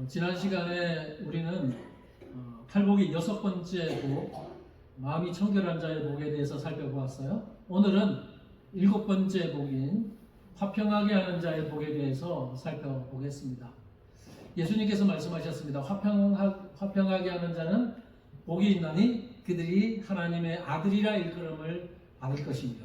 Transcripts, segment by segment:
지난 시간에 우리는 팔복의 6번째 복, 마음이 청결한 자의 복에 대해서 살펴보았어요. 오늘은 7번째 복인 화평하게 하는 자의 복에 대해서 살펴보겠습니다. 예수님께서 말씀하셨습니다. 화평하게 하는 자는 복이 있나니 그들이 하나님의 아들이라 일컬음을 받을 것이며,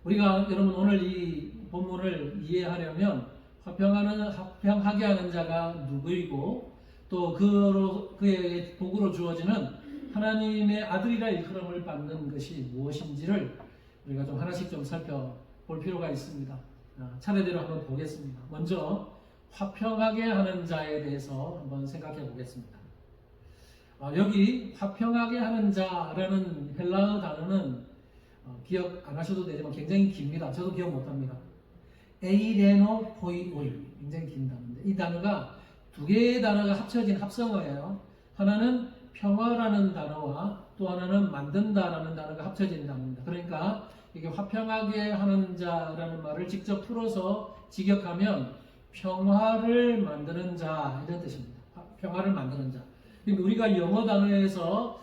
우리가 여러분 오늘 이 본문을 이해하려면 화평하게 하는 자가 누구이고 또 그의 복으로 주어지는 하나님의 아들이라 일컬음을 받는 것이 무엇인지를 우리가 좀 하나씩 좀 살펴볼 필요가 있습니다. 차례대로 한번 보겠습니다. 먼저 화평하게 하는 자에 대해서 한번 생각해 보겠습니다. 여기 화평하게 하는 자라는 헬라어 단어는 기억 안 하셔도 되지만 굉장히 깁니다. 저도 기억 못합니다. 에이레노 포이오이, 굉장히 긴 단어인데 이 단어가 두 개의 단어가 합쳐진 합성어예요. 하나는 평화라는 단어와 또 하나는 만든다라는 단어가 합쳐진 단어입니다. 그러니까 이게 화평하게 하는 자라는 말을 직접 풀어서 직역하면 평화를 만드는 자, 이런 뜻입니다. 평화를 만드는 자. 그러니까 우리가 영어 단어에서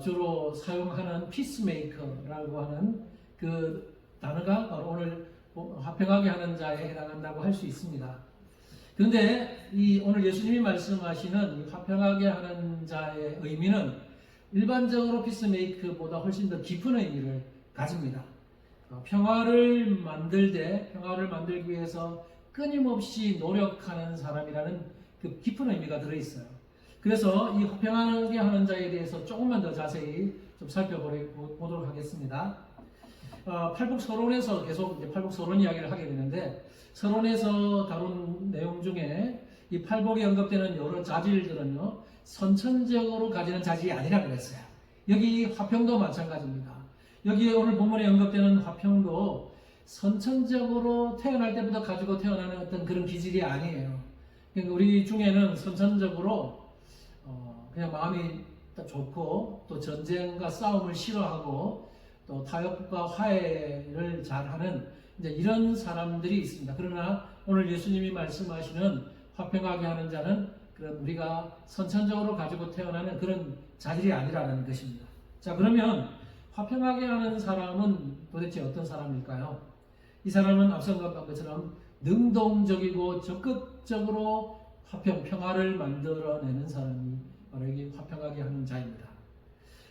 주로 사용하는 피스메이커라고 하는 그 단어가 바로 오늘 화평하게 하는 자에 해당한다고 할 수 있습니다. 그런데 오늘 예수님이 말씀하시는 이 화평하게 하는 자의 의미는 일반적으로 피스메이커보다 훨씬 더 깊은 의미를 가집니다. 평화를 만들기 위해서 끊임없이 노력하는 사람이라는 그 깊은 의미가 들어있어요. 그래서 이 화평하게 하는 자에 대해서 조금만 더 자세히 좀 살펴보도록 하겠습니다. 팔복 서론에서 계속 이제 팔복 서론 이야기를 하게 되는데, 서론에서 다룬 내용 중에 이 팔복에 언급되는 여러 자질들은요, 선천적으로 가지는 자질이 아니라 그랬어요. 여기 화평도 마찬가지입니다. 여기에 오늘 본문에 언급되는 화평도 선천적으로 태어날 때부터 가지고 태어나는 어떤 그런 기질이 아니에요. 그러니까 우리 중에는 선천적으로 그냥 마음이 좋고 또 전쟁과 싸움을 싫어하고 또 타협과 화해를 잘하는 이제 이런 사람들이 있습니다. 그러나 오늘 예수님이 말씀하시는 화평하게 하는 자는 그런 우리가 선천적으로 가지고 태어나는 그런 자질이 아니라는 것입니다. 자, 그러면 화평하게 하는 사람은 도대체 어떤 사람일까요? 이 사람은 앞서 언급한 것처럼 능동적이고 적극적으로 평화를 만들어내는 사람이 바로 여기 화평하게 하는 자입니다.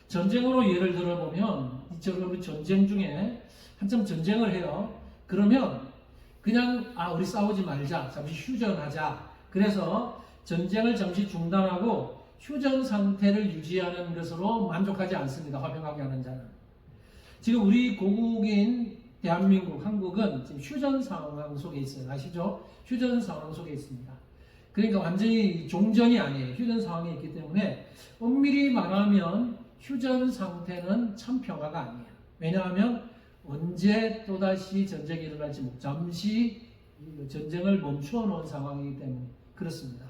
전쟁으로 예를 들어보면 이처럼 전쟁 중에 한참 전쟁을 해요. 그러면 그냥 우리 싸우지 말자, 잠시 휴전하자. 그래서 전쟁을 잠시 중단하고 휴전 상태를 유지하는 것으로 만족하지 않습니다. 화평하게 하는 자는. 지금 우리 고국인 대한민국, 한국은 지금 휴전 상황 속에 있어요. 아시죠? 휴전 상황 속에 있습니다. 그러니까 완전히 종전이 아니에요. 휴전 상황에 있기 때문에 엄밀히 말하면 휴전 상태는 참 평화가 아니에요. 왜냐하면 언제 또다시 전쟁이 일어날지 모르고 잠시 전쟁을 멈추어 놓은 상황이기 때문에 그렇습니다.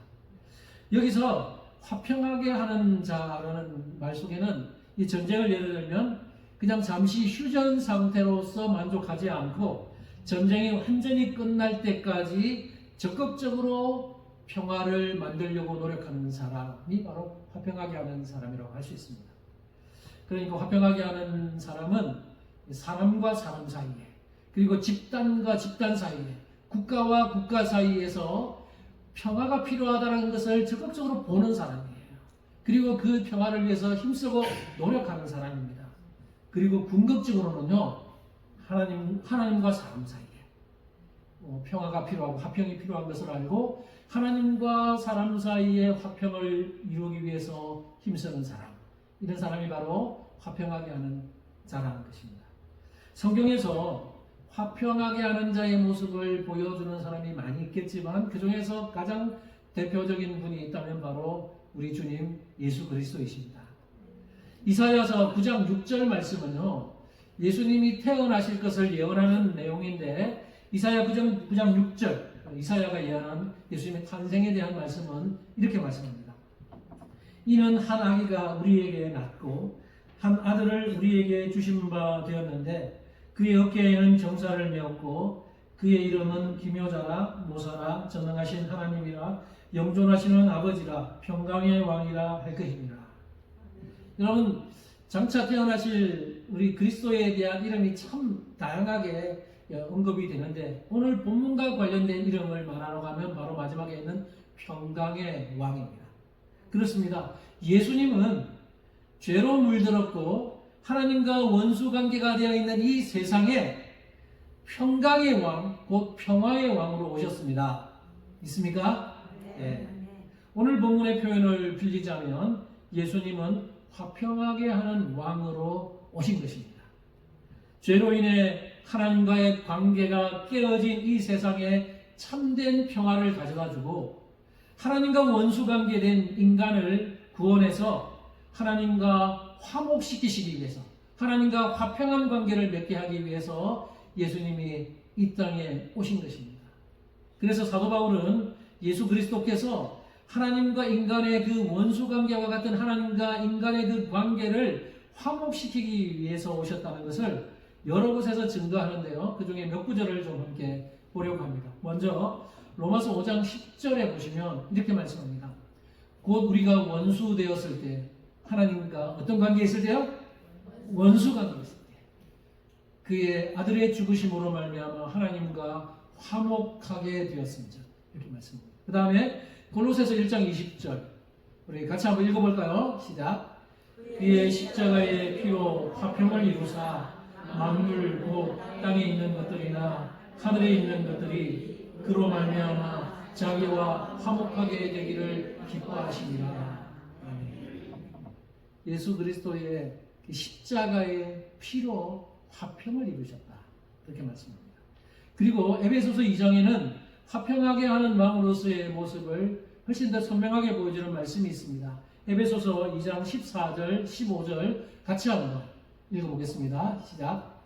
여기서 화평하게 하는 자라는 말 속에는 이 전쟁을 예를 들면 그냥 잠시 휴전 상태로서 만족하지 않고 전쟁이 완전히 끝날 때까지 적극적으로 평화를 만들려고 노력하는 사람이 바로 화평하게 하는 사람이라고 할 수 있습니다. 그러니까 화평하게 하는 사람은 사람과 사람 사이에, 그리고 집단과 집단 사이에, 국가와 국가 사이에서 평화가 필요하다는 것을 적극적으로 보는 사람이에요. 그리고 그 평화를 위해서 힘쓰고 노력하는 사람입니다. 그리고 궁극적으로는요, 하나님과 사람 사이에 평화가 필요하고 화평이 필요한 것을 알고 하나님과 사람 사이에 화평을 이루기 위해서 힘쓰는 사람, 이런 사람이 바로 화평하게 하는 자라는 것입니다. 성경에서 화평하게 하는 자의 모습을 보여주는 사람이 많이 있겠지만 그 중에서 가장 대표적인 분이 있다면 바로 우리 주님 예수 그리스도이십니다. 이사야서 9장 6절 말씀은요, 예수님이 태어나실 것을 예언하는 내용인데, 이사야 9장 6절, 이사야가 예언한 예수님의 탄생에 대한 말씀은 이렇게 말씀합니다. 이는 한 아기가 우리에게 낳고 한 아들을 우리에게 주신 바 되었는데 그의 어깨에는 정사를 메었고 그의 이름은 기묘자라 모사라 전능하신 하나님이라 영존하시는 아버지라 평강의 왕이라 할 것입니다. 여러분, 장차 태어나실 우리 그리스도에 대한 이름이 참 다양하게 언급이 되는데 오늘 본문과 관련된 이름을 말하러 가면 바로 마지막에 있는 평강의 왕입니다. 그렇습니다. 예수님은 죄로 물들었고 하나님과 원수 관계가 되어 있는 이 세상에 평강의 왕, 곧 평화의 왕으로 오셨습니다. 있습니까? 네. 오늘 본문의 표현을 빌리자면 예수님은 화평하게 하는 왕으로 오신 것입니다. 죄로 인해 하나님과의 관계가 깨어진 이 세상에 참된 평화를 가져다 주고 하나님과 원수 관계된 인간을 구원해서 하나님과 화목시키시기 위해서 하나님과 화평한 관계를 맺게 하기 위해서 예수님이 이 땅에 오신 것입니다. 그래서 사도 바울은 예수 그리스도께서 하나님과 인간의 그 원수 관계와 같은 하나님과 인간의 그 관계를 화목시키기 위해서 오셨다는 것을 여러 곳에서 증거하는데요. 그 중에 몇 구절을 좀 함께 보려고 합니다. 먼저 로마서 5장 10절에 보시면 이렇게 말씀합니다. 곧 우리가 원수 되었을 때 하나님과 어떤 관계에 있을 때요? 원수 관계에 있을 때 그의 아들의 죽으심으로 말미암아 하나님과 화목하게 되었습니다. 이렇게 말씀합니다. 그 다음에 골로새서 1장 20절 우리 같이 한번 읽어볼까요? 시작. 그의 십자가의 피로 화평을 이루사 만물 곧 땅에 있는 것들이나 하늘에 있는 것들이 그로 말미암아 자기와 화목하게 되기를 기뻐하시니라. 예수 그리스도의 십자가의 피로 화평을 이루셨다. 그렇게 말씀합니다. 그리고 에베소서 2장에는 화평하게 하는 왕으로서의 모습을 훨씬 더 선명하게 보여주는 말씀이 있습니다. 에베소서 2장 14절, 15절 같이 한번 읽어보겠습니다. 시작.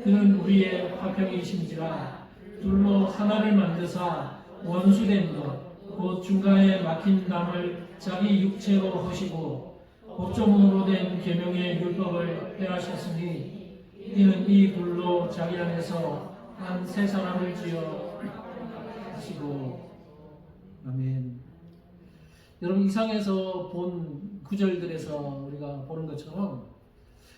그는 우리의 화평이심지라 둘로 하나를 만드사 원수된 것 곧 중간에 막힌 담을 자기 육체로 하시고 법조문으로 된 계명의 율법을 폐하셨으니 이는 이 불로 자기 안에서 한 새 사람을 지어 하시고. 아멘. 여러분, 이상에서 본 구절들에서 우리가 보는 것처럼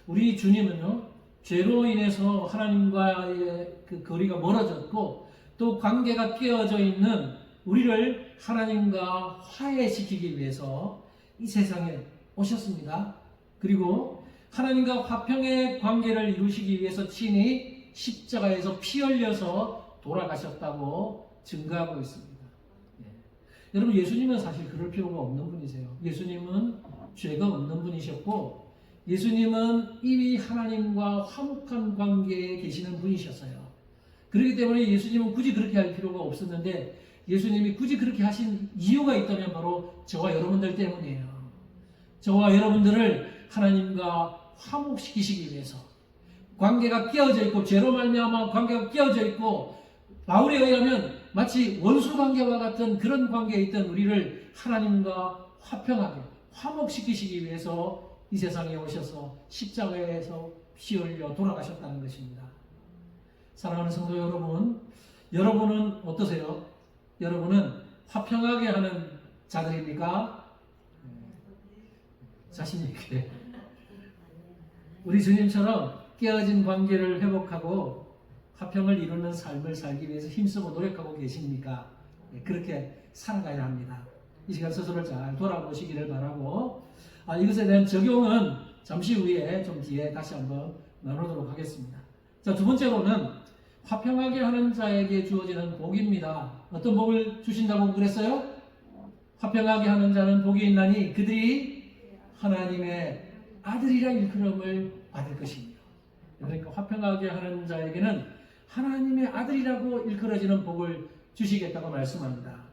우리 주님은요, 죄로 인해서 하나님과의 그 거리가 멀어졌고 또 관계가 깨어져 있는 우리를 하나님과 화해시키기 위해서 이 세상에 오셨습니다. 그리고 하나님과 화평의 관계를 이루시기 위해서 친히 십자가에서 피 흘려서 돌아가셨다고 증거하고 있습니다. 여러분, 예수님은 사실 그럴 필요가 없는 분이세요. 예수님은 죄가 없는 분이셨고 예수님은 이미 하나님과 화목한 관계에 계시는 분이셨어요. 그렇기 때문에 예수님은 굳이 그렇게 할 필요가 없었는데 예수님이 굳이 그렇게 하신 이유가 있다면 바로 저와 여러분들 때문이에요. 저와 여러분들을 하나님과 화목시키시기 위해서 관계가 깨어져 있고 죄로 말미암아 관계가 깨어져 있고 바울에 의하면 마치 원수 관계와 같은 그런 관계에 있던 우리를 하나님과 화평하게 화목시키시기 위해서 이 세상에 오셔서 십자가에서 피 흘려 돌아가셨다는 것입니다. 사랑하는 성도 여러분, 여러분은 어떠세요? 여러분은 화평하게 하는 자들입니까? 자신 있게 우리 주님처럼 깨어진 관계를 회복하고 화평을 이루는 삶을 살기 위해서 힘쓰고 노력하고 계십니까? 그렇게 살아가야 합니다. 이 시간 스스로를 잘 돌아보시기를 바라고 이것에 대한 적용은 잠시 후에 좀 뒤에 다시 한번 나누도록 하겠습니다. 자, 두 번째로는 화평하게 하는 자에게 주어지는 복입니다. 어떤 복을 주신다고 그랬어요? 화평하게 하는 자는 복이 있나니 그들이 하나님의 아들이라 일컬음을 받을 것입니다. 그러니까 화평하게 하는 자에게는 하나님의 아들이라고 일컬어지는 복을 주시겠다고 말씀합니다.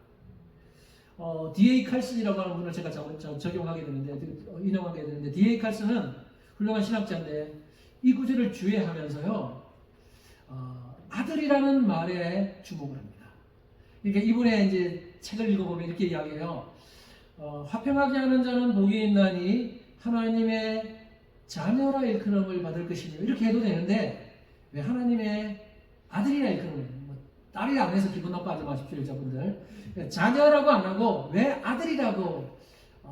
D.A. 칼슨이라고 하는 분을 제가 적용하게 되는데, 인용하게 되는데, D.A. 칼슨은 훌륭한 신학자인데 이 구절을 주의하면서요, 아들이라는 말에 주목을 합니다. 그러니까 이분의 이제 책을 읽어보면 이렇게 이야기해요. 화평하게 하는 자는 복이 있나니 하나님의 자녀라 일컬음을 받을 것이며 이렇게 해도 되는데 왜 하나님의 아들이라 일컬음을 딸이라 안 해서 기분 나빠하지 마십시오, 여자분들. 자녀라고 안 하고 왜 아들이라고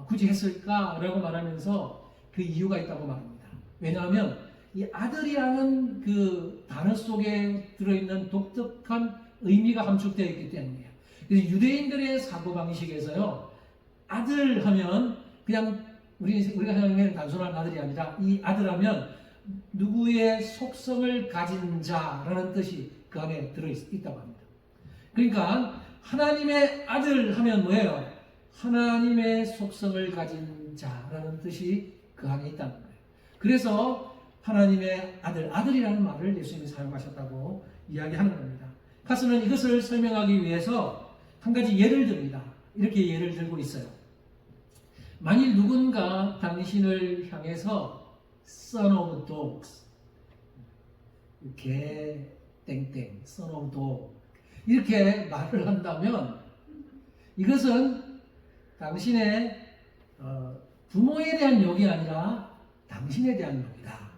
굳이 했을까라고 말하면서 그 이유가 있다고 말합니다. 왜냐하면 이 아들이라는 그 단어 속에 들어있는 독특한 의미가 함축되어 있기 때문이에요. 그래서 유대인들의 사고방식에서요, 아들 하면 그냥 우리가 생각하는 단순한 아들이 아니라 이 아들 하면 누구의 속성을 가진 자라는 뜻이 그 안에 들어있다고 합니다. 그러니까 하나님의 아들 하면 뭐예요? 하나님의 속성을 가진 자라는 뜻이 그 안에 있다는 거예요. 그래서 하나님의 아들이라는 말을 예수님이 사용하셨다고 이야기하는 겁니다. 카스는 이것을 설명하기 위해서 한 가지 예를 듭니다. 이렇게 예를 들고 있어요. 만일 누군가 당신을 향해서 son of dogs, 개 땡땡, son of dog 이렇게 말을 한다면 이것은 당신의 부모에 대한 욕이 아니라 당신에 대한 욕이다.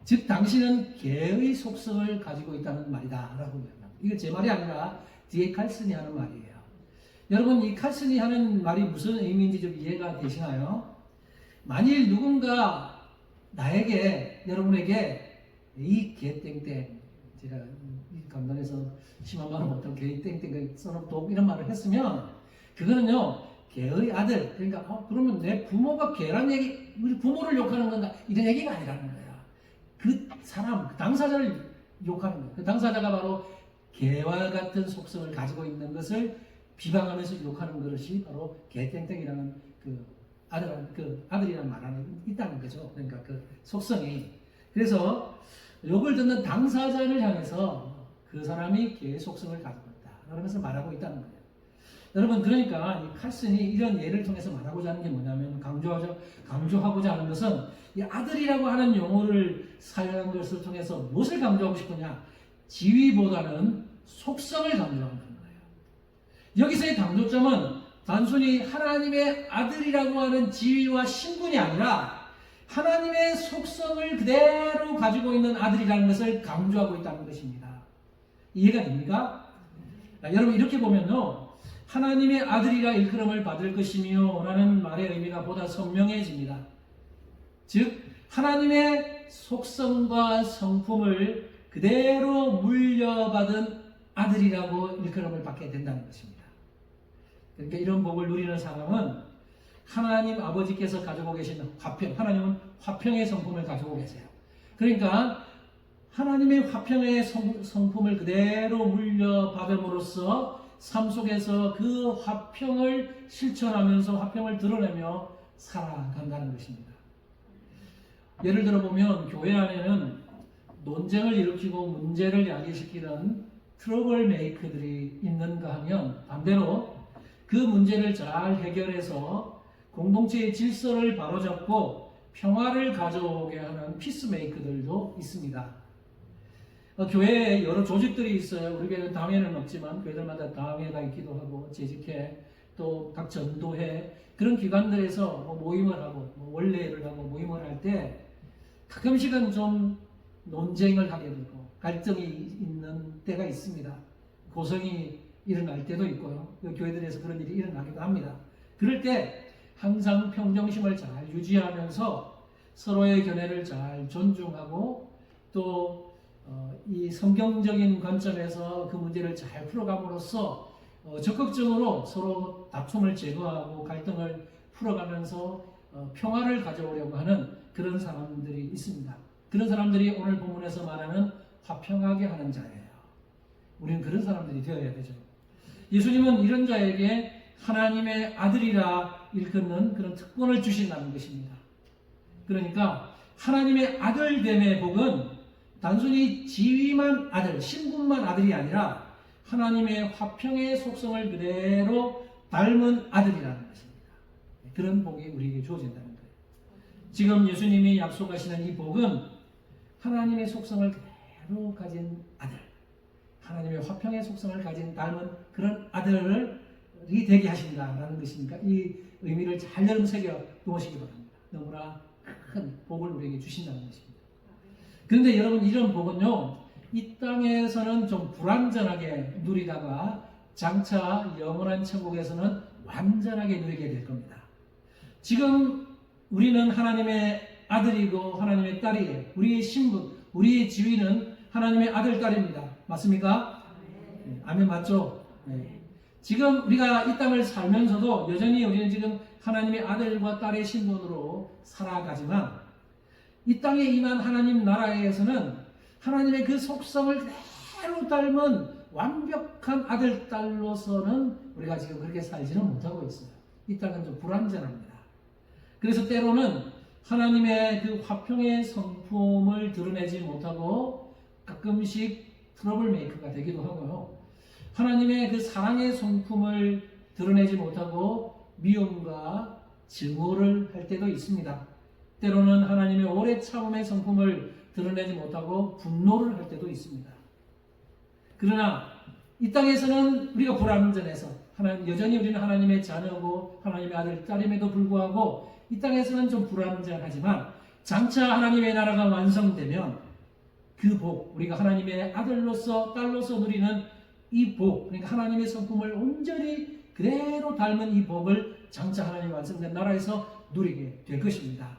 즉 당신은 개의 속성을 가지고 있다는 말이다 라고 말합니다. 이거 제 말이 아니라 뒤에 칼슨이 하는 말이에요. 여러분, 이 칼슨이 하는 말이 무슨 의미인지 좀 이해가 되시나요? 만일 누군가 나에게, 여러분에게 이 개땡땡, 제가 감동해서 심한 말을 못하고 개땡땡 써놓고 이런 말을 했으면 그거는요, 개의 아들, 그러니까 그러면 내 부모가 개란 얘기, 우리 부모를 욕하는 건가, 이런 얘기가 아니라는 거야. 그 사람, 그 당사자를 욕하는 거야. 그 당사자가 바로 개와 같은 속성을 가지고 있는 것을 비방하면서 욕하는 것이 바로 개땡땡이라는 그 아들이라는 말 안에 있다는 거죠. 그러니까 그 속성이. 그래서 욕을 듣는 당사자를 향해서 그 사람이 개의 속성을 가지고 있다. 그러면서 말하고 있다는 거예요. 여러분, 그러니까 이 칼슨이 이런 예를 통해서 말하고자 하는 게 뭐냐면, 강조하고자 하는 것은 이 아들이라고 하는 용어를 사용한 것을 통해서 무엇을 강조하고 싶으냐? 지위보다는 속성을 강조하는 거예요. 여기서의 강조점은 단순히 하나님의 아들이라고 하는 지위와 신분이 아니라 하나님의 속성을 그대로 가지고 있는 아들이라는 것을 강조하고 있다는 것입니다. 이해가 됩니까? 여러분, 이렇게 보면요, 하나님의 아들이라 일컬음을 받을 것이며 라는 말의 의미가 보다 선명해집니다. 즉 하나님의 속성과 성품을 그대로 물려받은 아들이라고 일컬음을 받게 된다는 것입니다. 그러니까 이런 복을 누리는 사람은 하나님 아버지께서 가지고 계신 화평, 하나님은 화평의 성품을 가지고 계세요. 그러니까 하나님의 화평의 성품을 그대로 물려받음으로써 삶 속에서 그 화평을 실천하면서 화평을 드러내며 살아간다는 것입니다. 예를 들어 보면 교회 안에는 논쟁을 일으키고 문제를 야기시키는 트러블 메이커들이 있는가 하면 반대로 그 문제를 잘 해결해서 공동체의 질서를 바로잡고 평화를 가져오게 하는 피스메이커들도 있습니다. 교회에 여러 조직들이 있어요. 우리 교회는 당회는 없지만 교회들마다 당회가 있기도 하고 재직회, 또 각 전도회, 그런 기관들에서 모임을 하고 원래를 하고 모임을 할 때 가끔씩은 좀 논쟁을 하게 되고 갈등이 있는 때가 있습니다. 고성이 일어날 때도 있고요. 교회들에서 그런 일이 일어나기도 합니다. 그럴 때 항상 평정심을 잘 유지하면서 서로의 견해를 잘 존중하고 또 이 성경적인 관점에서 그 문제를 잘 풀어감으로써 적극적으로 서로 다툼을 제거하고 갈등을 풀어가면서 평화를 가져오려고 하는 그런 사람들이 있습니다. 그런 사람들이 오늘 본문에서 말하는 화평하게 하는 자예요. 우리는 그런 사람들이 되어야 되죠. 예수님은 이런 자에게 하나님의 아들이라 일컫는 그런 특권을 주신다는 것입니다. 그러니까 하나님의 아들됨의 복은 단순히 지위만 아들, 신분만 아들이 아니라 하나님의 화평의 속성을 그대로 닮은 아들이라는 것입니다. 그런 복이 우리에게 주어진다는 거예요. 지금 예수님이 약속하시는 이 복은 하나님의 속성을 그대로 가진 아들, 하나님의 화평의 속성을 가진 닮은 그런 아들이 되게 하신다라는 것이니까 이 의미를 잘 여러분 새겨 놓으시기 바랍니다. 너무나 큰 복을 우리에게 주신다는 것입니다. 그런데 여러분, 이런 복은요, 이 땅에서는 좀 불완전하게 누리다가 장차 영원한 천국에서는 완전하게 누리게 될 겁니다. 지금 우리는 하나님의 아들이고 하나님의 딸이에요. 우리의 신분, 우리의 지위는 하나님의 아들, 딸입니다. 맞습니까? 네, 아멘 맞죠? 네. 지금 우리가 이 땅을 살면서도 여전히 우리는 지금 하나님의 아들과 딸의 신분으로 살아가지만 이 땅에 임한 하나님 나라에서는 하나님의 그 속성을 그대로 닮은 완벽한 아들, 딸로서는 우리가 지금 그렇게 살지는 못하고 있어요. 이 땅은 좀 불완전합니다. 그래서 때로는 하나님의 그 화평의 성품을 드러내지 못하고 가끔씩 트러블 메이커가 되기도 하고요. 하나님의 그 사랑의 성품을 드러내지 못하고 미움과 증오를 할 때도 있습니다. 때로는 하나님의 오래 참음의 성품을 드러내지 못하고 분노를 할 때도 있습니다. 그러나 이 땅에서는 우리가 불완전해서 여전히 우리는 하나님의 자녀고 하나님의 아들, 딸임에도 불구하고 이 땅에서는 좀 불완전하지만 장차 하나님의 나라가 완성되면 그 복, 우리가 하나님의 아들로서 딸로서 누리는 이 복, 그러니까 하나님의 성품을 온전히 그대로 닮은 이 복을 장차 하나님 완성된 나라에서 누리게 될 것입니다.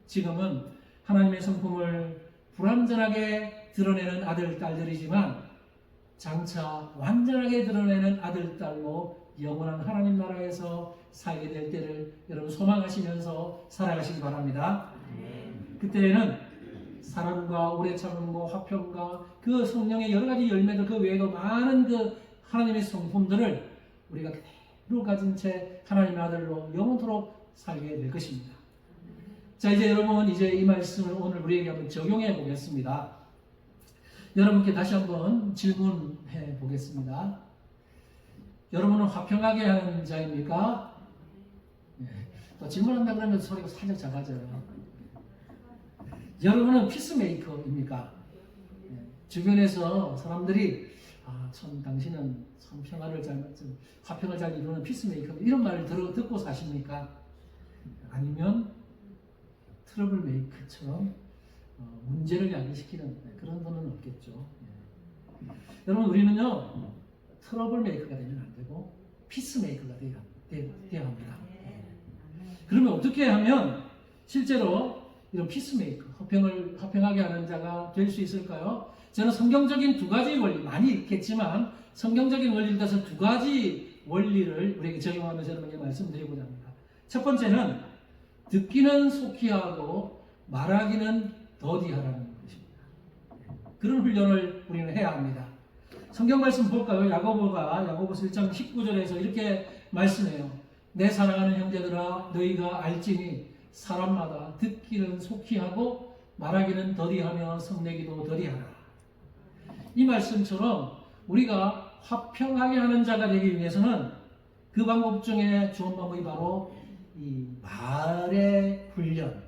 지금은 하나님의 성품을 불완전하게 드러내는 아들, 딸들이지만 장차 완전하게 드러내는 아들, 딸로 영원한 하나님 나라에서 살게 될 때를 여러분 소망하시면서 살아가시기 바랍니다. 그때에는 사랑과 오래 참음과 화평과 그 성령의 여러 가지 열매들 그 외에도 많은 그 하나님의 성품들을 우리가 그대로 가진 채 하나님의 아들로 영원토록 살게 될 것입니다. 자, 이제 여러분 이제 이 말씀을 오늘 우리에게 한번 적용해 보겠습니다. 여러분께 다시 한번 질문해 보겠습니다. 여러분은 화평하게 하는 자입니까? 네. 또 질문한다 그러면 소리가 살짝 작아져요. 여러분은 피스메이커입니까? 네. 주변에서 사람들이 참 당신은 참 화평을 잘 이루는 피스메이커 이런 말을 듣고 사십니까? 아니면 트러블 메이커처럼 문제를 야기시키는 그런 분은 없겠죠. 예. 여러분 우리는요 트러블 메이커가 되면 안 되고 피스 메이커가 되어야 합니다. 예. 그러면 어떻게 하면 실제로 이런 피스 메이커, 화평하게 하는 자가 될 수 있을까요? 저는 성경적인 두 가지 원리 많이 있겠지만 성경적인 원리를 따서 두 가지 원리를 우리에게 적용하면서 여러분에게 말씀드리고자 합니다. 첫 번째는 듣기는 속히 하고 말하기는 더디하라는 것입니다. 그런 훈련을 우리는 해야 합니다. 성경 말씀 볼까요? 야고보서 1장 19절에서 이렇게 말씀해요. 내 사랑하는 형제들아 너희가 알지니 사람마다 듣기는 속히 하고 말하기는 더디하며 성내기도 더디하라. 이 말씀처럼 우리가 화평하게 하는 자가 되기 위해서는 그 방법 중에 좋은 방법이 바로 이 말의 훈련,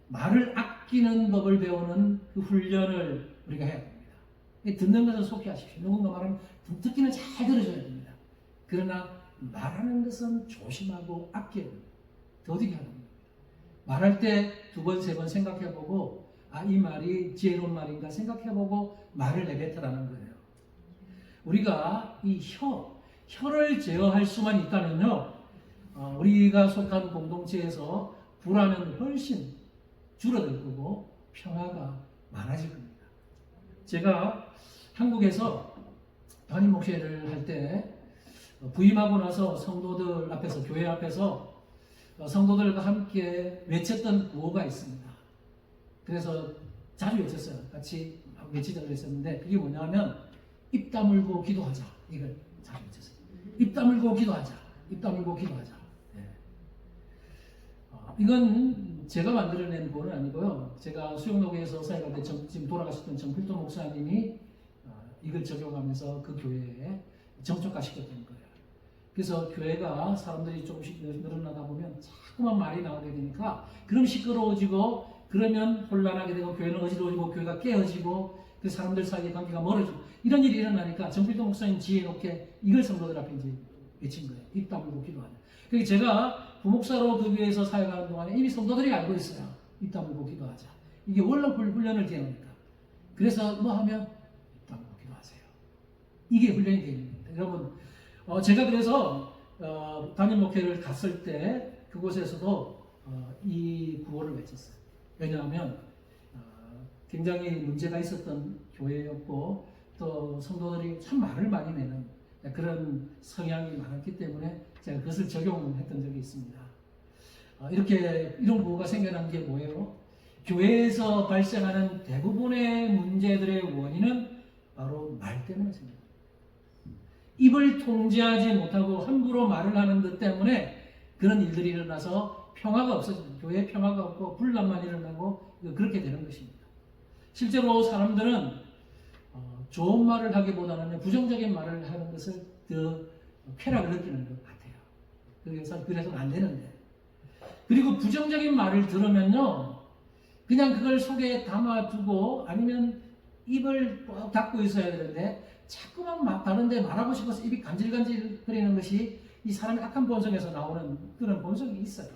말을 아끼는 법을 배우는 그 훈련을 우리가 해야 됩니다. 듣는 것은 속히 하십시오. 누군가 말하면 듣기는 잘 들어줘야 됩니다. 그러나 말하는 것은 조심하고 아껴야 됩니다. 더디게 하는 겁니다. 말할 때 두 번, 세 번 생각해보고 이 말이 지혜로운 말인가 생각해보고 말을 내뱉으라는 거예요. 우리가 이 혀를 제어할 수만 있다면요 우리가 속한 공동체에서 불안은 훨씬 줄어들 거고 평화가 많아질 겁니다. 제가 한국에서 담임 목회를 할 때 부임하고 나서 성도들 앞에서 교회 앞에서 성도들과 함께 외쳤던 구호가 있습니다. 그래서 자주 외쳤어요. 같이 외치자고 했었는데 그게 뭐냐면 입 다물고 기도하자. 이걸 자주 외쳤어요. 입 다물고 기도하자. 입 다물고 기도하자. 네. 이건 제가 만들어낸 구호는 아니고요. 제가 수영노교에서 사역할 때 지금 돌아가셨던 정필도 목사님이 이걸 적용하면서 그 교회에 정적화시켰던 거예요. 그래서 교회가 사람들이 조금씩 늘어나다 보면 자꾸만 말이 나오게 되니까 그럼 시끄러워지고 그러면 혼란하게 되고 교회는 어지러워지고 교회가 깨어지고 그 사람들 사이의 관계가 멀어지고 이런 일이 일어나니까 정필도 목사님 지혜 높게 이걸 성도들 앞에 이제 외친 거예요. 입 다물고 기도하자. 그래서 제가 부목사로 그 교회에서 사역하는 동안에 이미 성도들이 알고 있어요. 입 다물고 기도하자. 이게 원래 훈련을 대하니까. 그래서 뭐 하면 딱 기도하세요. 이게 훈련이 되는 겁니다. 여러분, 제가 그래서 담임 목회를 갔을 때 그곳에서도 이 구호를 외쳤어요. 왜냐하면 굉장히 문제가 있었던 교회였고 또 성도들이 참 말을 많이 내는 그런 성향이 많았기 때문에 제가 그것을 적용했던 적이 있습니다. 이렇게 이런 구호가 생겨난 게 뭐예요? 교회에서 발생하는 대부분의 문제들의 원인은 바로 말 때문에 생깁니다. 입을 통제하지 못하고 함부로 말을 하는 것 때문에 그런 일들이 일어나서 평화가 없어집니다. 교회에 평화가 없고 분란만 일어나고 그렇게 되는 것입니다. 실제로 사람들은 좋은 말을 하기보다는 부정적인 말을 하는 것을 더 쾌락을 느끼는 것 같아요. 그래서 안 되는데. 그리고 부정적인 말을 들으면요, 그냥 그걸 속에 담아두고 아니면 입을 꼭 닫고 있어야 되는데 자꾸만 다른데 말하고 싶어서 입이 간질간질 거리는 것이 이 사람의 악한 본성에서 나오는 그런 본성이 있어요.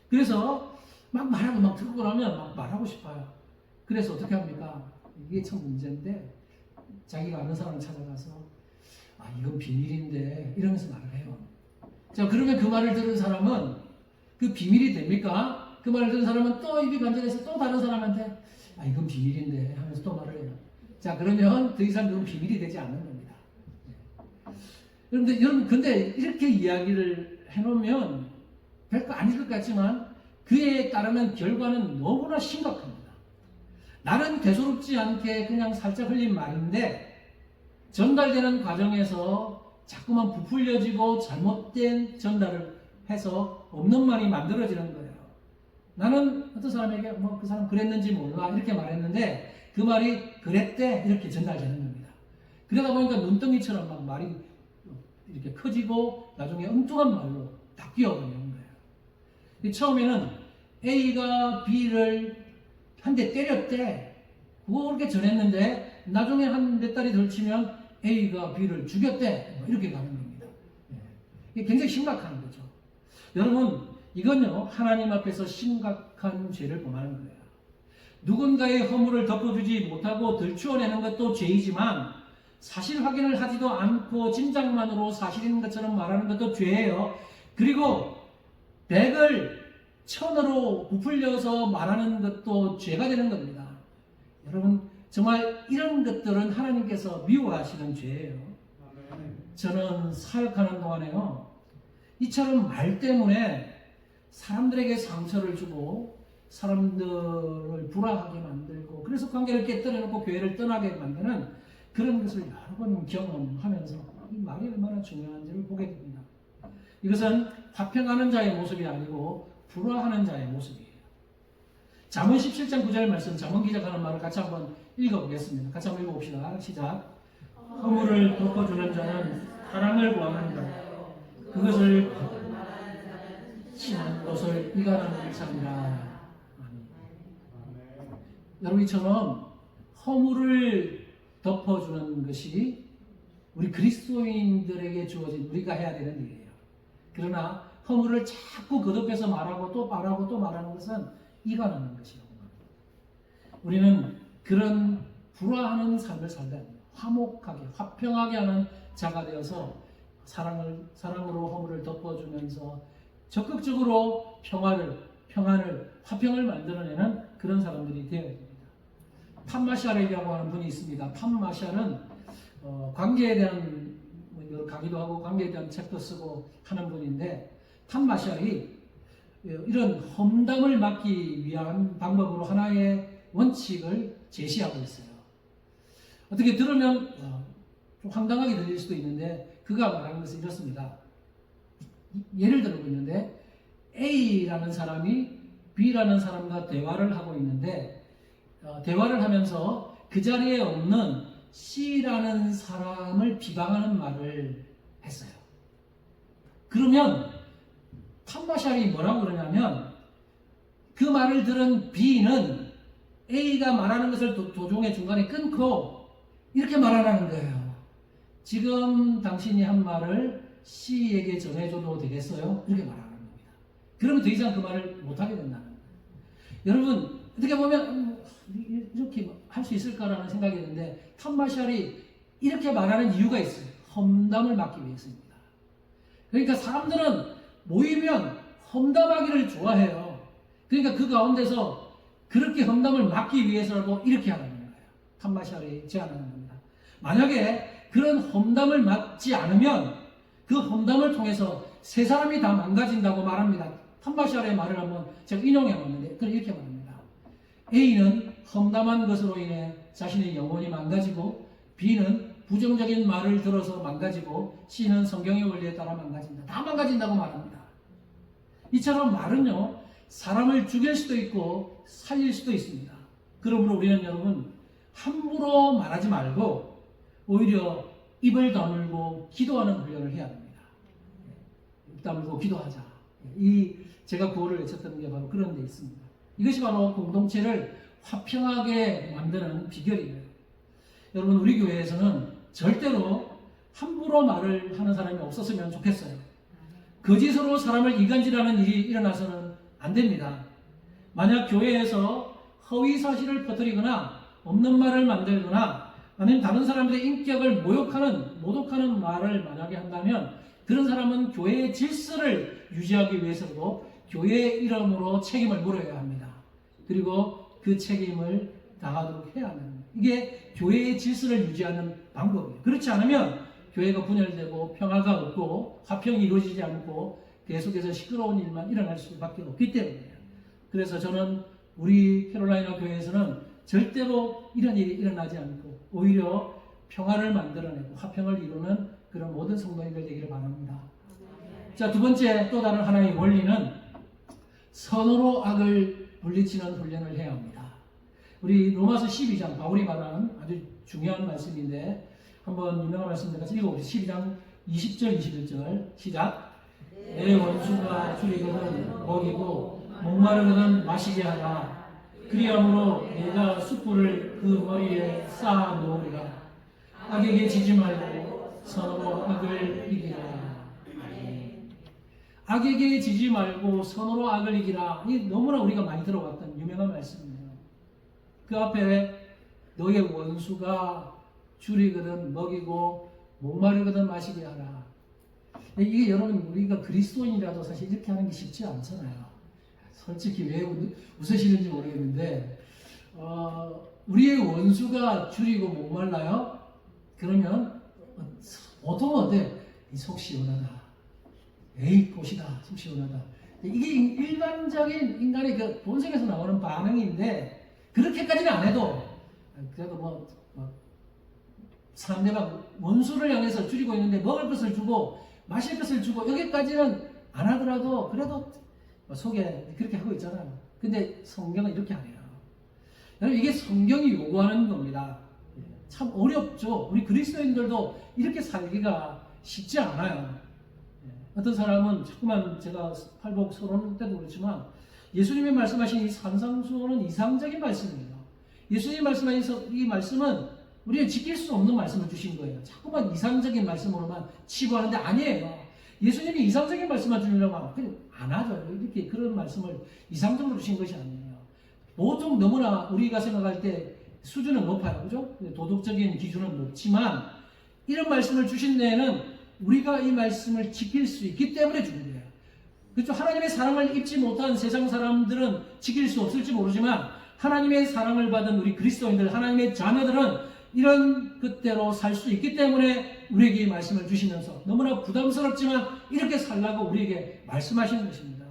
그래서 막 말하고 막 듣고 나면 막 말하고 싶어요. 그래서 어떻게 합니까? 이게 참 문제인데 자기가 아는 사람을 찾아가서 이건 비밀인데 이러면서 말을 해요. 자, 그러면 그 말을 들은 사람은 그 비밀이 됩니까? 그 말을 들은 사람은 또 입이 간절해서 또 다른 사람한테 이건 비밀인데 하면서 또 말을 해요. 자, 그러면 더 이상 그건 비밀이 되지 않는 겁니다. 그런데 여러분, 근데 이렇게 이야기를 해놓으면 별거 아닐 것 같지만 그에 따르면 결과는 너무나 심각합니다. 나는 대수롭지 않게 그냥 살짝 흘린 말인데 전달되는 과정에서 자꾸만 부풀려지고 잘못된 전달을 해서 없는 말이 만들어지는 거예요. 나는 어떤 사람에게 그 사람 그랬는지 몰라 이렇게 말했는데 그 말이 그랬대 이렇게 전달되는 겁니다. 그러다 보니까 눈덩이처럼 막 말이 이렇게 커지고 나중에 엉뚱한 말로 딱 끼어버리는 거예요. 처음에는 A가 B를 한 대 때렸대. 그렇게 전했는데 나중에 한 몇 달이 덜 치면 A가 B를 죽였대. 이렇게 가는 겁니다. 이게 굉장히 심각한 거죠. 여러분, 이건요 하나님 앞에서 심각한 죄를 범하는 거예요. 누군가의 허물을 덮어주지 못하고 들추어내는 것도 죄이지만 사실 확인을 하지도 않고 짐작만으로 사실인 것처럼 말하는 것도 죄예요. 그리고 100을 1000으로 부풀려서 말하는 것도 죄가 되는 겁니다. 여러분, 정말 이런 것들은 하나님께서 미워하시는 죄예요. 저는 사역하는 동안에요, 이처럼 말 때문에 사람들에게 상처를 주고 사람들을 불화하게 만들고 그래서 관계를 깨뜨려놓고 교회를 떠나게 만드는 그런 것을 여러 번 경험하면서 이 말이 얼마나 중요한지를 보게 됩니다. 이것은 화평하는 자의 모습이 아니고 불화하는 자의 모습이에요. 잠언 17장 9절 말씀, 잠언 기자가 하는 말을 같이 한번 읽어보겠습니다. 같이 한번 읽어봅시다. 시작. 허물을 덮어주는 자는 사랑을 구하는다. 그것을 치는 것을 이간하는 자니라. 여러분처럼 허물을 덮어주는 것이 우리 그리스도인들에게 주어진 우리가 해야 되는 일이에요. 그러나 허물을 자꾸 거듭해서 말하고 또 말하고 또 말하는 것은 이간하는 것이라고 합니다. 우리는 그런 불화하는 삶을 살다 화목하게 화평하게 하는 자가 되어서 사랑으로 허물을 덮어주면서 적극적으로 평안을 화평을 만들어내는 그런 사람들이 되어야 됩니다. 탐마샬이라고 하는 분이 있습니다. 탐마샬은 관계에 대한 강의도 하고 관계에 대한 책도 쓰고 하는 분인데, 탐마샬이 이런 험담을 막기 위한 방법으로 하나의 원칙을 제시하고 있어요. 어떻게 들으면 좀 황당하게 들릴 수도 있는데 그가 말하는 것은 이렇습니다. 예를 들고 있는데 A라는 사람이 B라는 사람과 대화를 하고 있는데 대화를 하면서 그 자리에 없는 C라는 사람을 비방하는 말을 했어요. 그러면 탐마샬이 뭐라고 그러냐면 그 말을 들은 B는 A가 말하는 것을 도중에 중간에 끊고 이렇게 말하라는 거예요. 지금 당신이 한 말을 C에게 전해줘도 되겠어요? 이렇게 말하는 겁니다. 그러면 더 이상 그 말을 못하게 된다는 거예요. 여러분, 어떻게 보면 이렇게 할 수 있을까라는 생각이 드는데 탐마샬이 이렇게 말하는 이유가 있어요. 험담을 막기 위해서입니다. 그러니까 사람들은 모이면 험담하기를 좋아해요. 그러니까 그 가운데서 그렇게 험담을 막기 위해서라도 이렇게 하는 거예요. 탐마샬이 제안하는 겁니다. 만약에 그런 험담을 막지 않으면 그 험담을 통해서 세 사람이 다 망가진다고 말합니다. 탐마샬의 말을 한번 제가 인용해 봤는데 이렇게 말합니다. A는 험담한 것으로 인해 자신의 영혼이 망가지고 B는 부정적인 말을 들어서 망가지고 C는 성경의 원리에 따라 망가진다. 다 망가진다고 말합니다. 이처럼 말은요, 사람을 죽일 수도 있고 살릴 수도 있습니다. 그러므로 우리는 여러분 함부로 말하지 말고 오히려 입을 다물고 기도하는 훈련을 해야 됩니다. 입 다물고 기도하자. 제가 구호를 외쳤던 게 바로 그런 데 있습니다. 이것이 바로 공동체를 화평하게 만드는 비결이에요. 여러분 우리 교회에서는 절대로 함부로 말을 하는 사람이 없었으면 좋겠어요. 거짓으로 사람을 이간질하는 일이 일어나서는 안 됩니다. 만약 교회에서 허위 사실을 퍼뜨리거나 없는 말을 만들거나 아니면 다른 사람들의 인격을 모독하는 말을 만약에 한다면 그런 사람은 교회의 질서를 유지하기 위해서도 교회의 이름으로 책임을 물어야 합니다. 그리고 그 책임을 다하도록 해야 합니다. 이게 교회의 질서를 유지하는 방법이에요. 그렇지 않으면 교회가 분열되고 평화가 없고 화평이 이루어지지 않고 계속해서 시끄러운 일만 일어날 수밖에 없기 때문이에요. 그래서 저는 우리 캐롤라이나 교회에서는 절대로 이런 일이 일어나지 않고 오히려 평화를 만들어내고 화평을 이루는 그런 모든 성도님들 되기를 바랍니다. 자, 두 번째 또 다른 하나의 원리는 선으로 악을 물리치는 훈련을 해야 합니다. 우리 로마서 12장 바울이 말하는 아주 중요한 말씀인데 한번 유명한 말씀 같이 읽어보시죠. 12장 20절 21절 시작. 내 원수가 줄이거든 먹이고 목마르거든 마시게 하라. 그리함으로 내가 숯불을 그 머리에 쌓아 놓으리라. 악에게 지지 말고 선으로 악을 이기라. 악에게 지지 말고 선으로 악을 이기라. 이 너무나 우리가 많이 들어봤던 유명한 말씀이에요. 그 앞에 너의 원수가 줄이거든 먹이고 목마르거든 마시게 하라. 이게 여러분 우리가 그리스도인이라도 사실 이렇게 하는 게 쉽지 않잖아요. 솔직히 왜 웃으시는지 모르겠는데 우리의 원수가 줄이고 목말라요? 그러면 보통 어때? 속 시원하다. 에이 꽃이다. 속 시원하다. 이게 일반적인 인간의 그 본성에서 나오는 반응인데 그렇게까지는 안 해도 그래도 상대방 원수를 향해서 줄이고 있는데 먹을 것을 주고 마실 것을 주고 여기까지는 안 하더라도 그래도 속에 그렇게 하고 있잖아요. 근데 성경은 이렇게 안 해요. 여러분 이게 성경이 요구하는 겁니다. 참 어렵죠. 우리 그리스도인들도 이렇게 살기가 쉽지 않아요. 어떤 사람은 자꾸만 제가 팔복 서론 때도 그렇지만 예수님이 말씀하신 이 산상수호는 이상적인 말씀이에요. 예수님이 말씀하신 이 말씀은 우리가 지킬 수 없는 말씀을 주신 거예요. 자꾸만 이상적인 말씀으로만 치부하는데 아니에요. 예수님이 이상적인 말씀만 주려고 하면 안 하죠. 이렇게 그런 말씀을 이상적으로 주신 것이 아니에요. 보통 너무나 우리가 생각할 때 수준은 높아요. 그죠? 도덕적인 기준은 높지만 이런 말씀을 주신 데에는 우리가 이 말씀을 지킬 수 있기 때문에 주는 거예요. 그렇죠? 하나님의 사랑을 입지 못한 세상 사람들은 지킬 수 없을지 모르지만 하나님의 사랑을 받은 우리 그리스도인들, 하나님의 자녀들은 이런 뜻대로 살 수 있기 때문에 우리에게 이 말씀을 주시면서 너무나 부담스럽지만 이렇게 살라고 우리에게 말씀하시는 것입니다.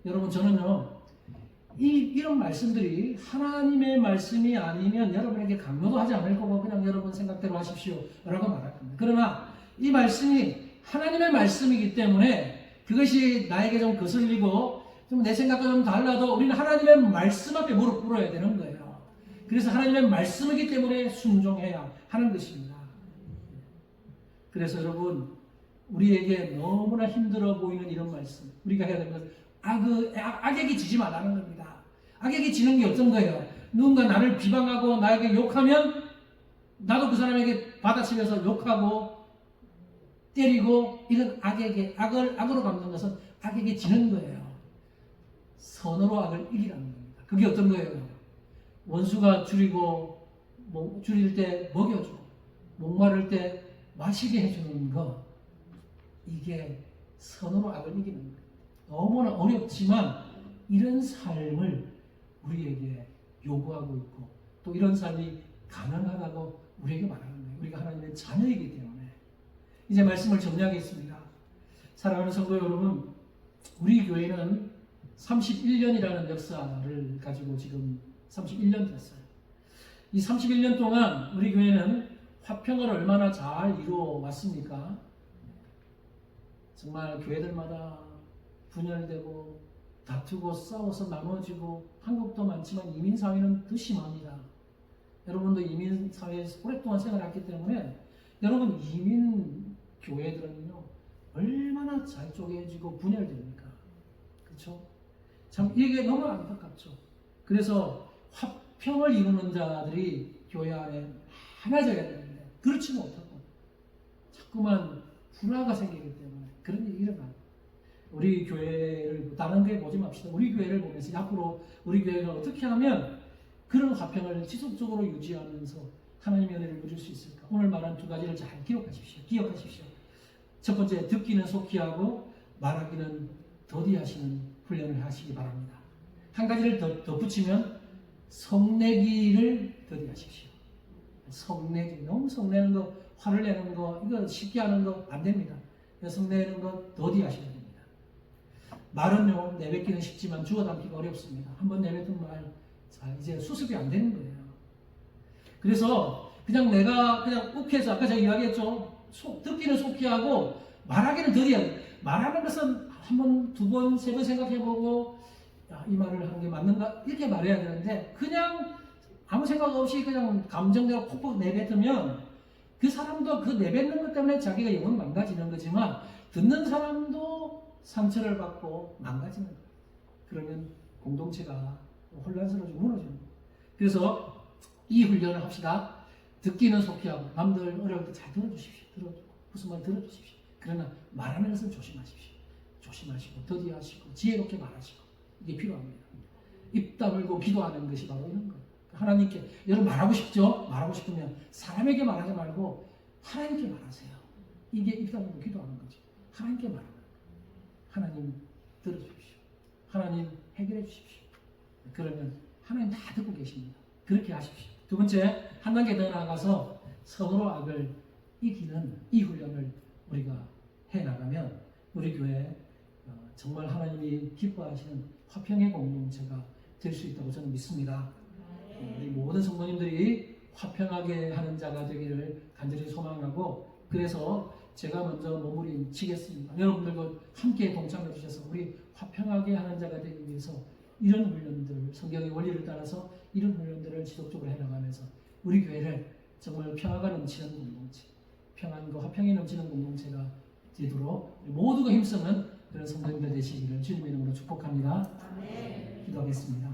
여러분 저는요 이런 말씀들이 하나님의 말씀이 아니면 여러분에게 강요도 하지 않을 거고 그냥 여러분 생각대로 하십시오 라고 말할 겁니다. 그러나 이 말씀이 하나님의 말씀이기 때문에 그것이 나에게 좀 거슬리고 좀 내 생각과 좀 달라도 우리는 하나님의 말씀 앞에 무릎 꿇어야 되는 거예요. 그래서 하나님의 말씀이기 때문에 순종해야 하는 것입니다. 그래서 여러분 우리에게 너무나 힘들어 보이는 이런 말씀 우리가 해야 되는 것은 악에게 지지 말라는 겁니다. 악에게 지는 게 어떤 거예요? 누군가 나를 비방하고 나에게 욕하면 나도 그 사람에게 받아치면서 욕하고 때리고 이건 악으로 갚는 것은 악에게 지는 거예요. 선으로 악을 이기라는 겁니다. 그게 어떤 거예요? 원수가 줄일 때 먹여주고 목마를 때 마시게 해주는 거, 이게 선으로 악을 이기는 거예요. 너무나 어렵지만 이런 삶을 우리에게 요구하고 있고 또 이런 삶이 가능하다고 우리에게 말하는 거예요. 우리가 하나님의 자녀이기 때문에. 이제 말씀을 정리하겠습니다. 사랑하는 성도 여러분, 우리 교회는 31년이라는 역사를 가지고 지금 31년 됐어요. 이 31년 동안 우리 교회는 화평을 얼마나 잘 이루어 왔습니까? 정말 교회들마다 분열되고 다투고 싸워서 나눠지고, 한국도 많지만 이민사회는 더 심합니다. 여러분도 이민사회에서 오랫동안 생활했기 때문에 여러분, 이민 교회들은요 얼마나 잘 쪼개지고 분열됩니까? 그렇죠? 참 이게 너무 안타깝죠. 그래서 화평을 이루는 자들이 교회 안에 많아져야 되는데 그렇지 못하고 자꾸만 불화가 생기기 때문에 그런 일이 일어나요. 우리 교회를 다른 교회 보지 맙시다. 우리 교회를 보면서 앞으로 우리 교회가 어떻게 하면 그런 화평을 지속적으로 유지하면서 하나님의 은혜를 누릴 수 있을까? 오늘 말한 두 가지를 잘 기억하십시오. 첫 번째, 듣기는 속히 하고 말하기는 더디하시는 훈련을 하시기 바랍니다. 한 가지를 더 덧붙이면 성내기를 더디하십시오. 성내기, 너무 성내는 거, 화를 내는 거, 이거 쉽게 하는 거 안 됩니다. 성내는 거 더디하셔야 됩니다. 말은요, 내뱉기는 쉽지만 주워 담기가 어렵습니다. 한번 내뱉은 말, 자, 이제 수습이 안 되는 거예요. 그래서 그냥 내가 그냥 욱해서, 아까 제가 이야기했죠. 듣기는 속히 하고 말하기는 더디해야 돼. 말하는 것은 한 번, 두 번, 세 번 생각해보고, 야, 이 말을 하는 게 맞는가? 이렇게 말해야 되는데, 그냥 아무 생각 없이 그냥 감정대로 폭폭 내뱉으면 그 사람도 그 내뱉는 것 때문에 자기가 영혼 망가지는 거지만, 듣는 사람도 상처를 받고 망가지는 거예요. 그러면 공동체가 혼란스러워지고 무너지는 거예요. 그래서 이 훈련을 합시다. 듣기는 속히 하고 남들 어려울 때 잘 들어주십시오. 무슨 말 들어주십시오. 그러나 말하는 것은 조심하십시오. 조심하시고 더디하시고 지혜롭게 말하시고, 이게 필요합니다. 입 다물고 기도하는 것이 바로 이런 거예요. 하나님께, 여러분 말하고 싶죠? 말하고 싶으면 사람에게 말하지 말고 하나님께 말하세요. 이게 입 다물고 기도하는 거죠. 하나님께 말하는 거예요. 하나님 들어주십시오. 하나님 해결해 주십시오. 그러면 하나님 다 듣고 계십니다. 그렇게 하십시오. 두 번째, 한 단계 더 나아가서 선으로 악을 이기는 이 훈련을 우리가 해나가면 우리 교회 정말 하나님이 기뻐하시는 화평의 공동체가 될 수 있다고 저는 믿습니다. 우리 모든 성도님들이 화평하게 하는 자가 되기를 간절히 소망하고, 그래서 제가 먼저 마무리치겠습니다. 여러분들도 함께 동참해 주셔서 우리 화평하게 하는 자가 되기 위해서 이런 훈련들, 성경의 원리를 따라서 이런 훈련들을 지속적으로 해나가면서 우리 교회를 정말 평화가 넘치는 공동체, 평안과 화평이 넘치는 공동체가 되도록 모두가 힘쓰는 그런 성도님들 되시기를 주님의 이름으로 축복합니다. 기도하겠습니다.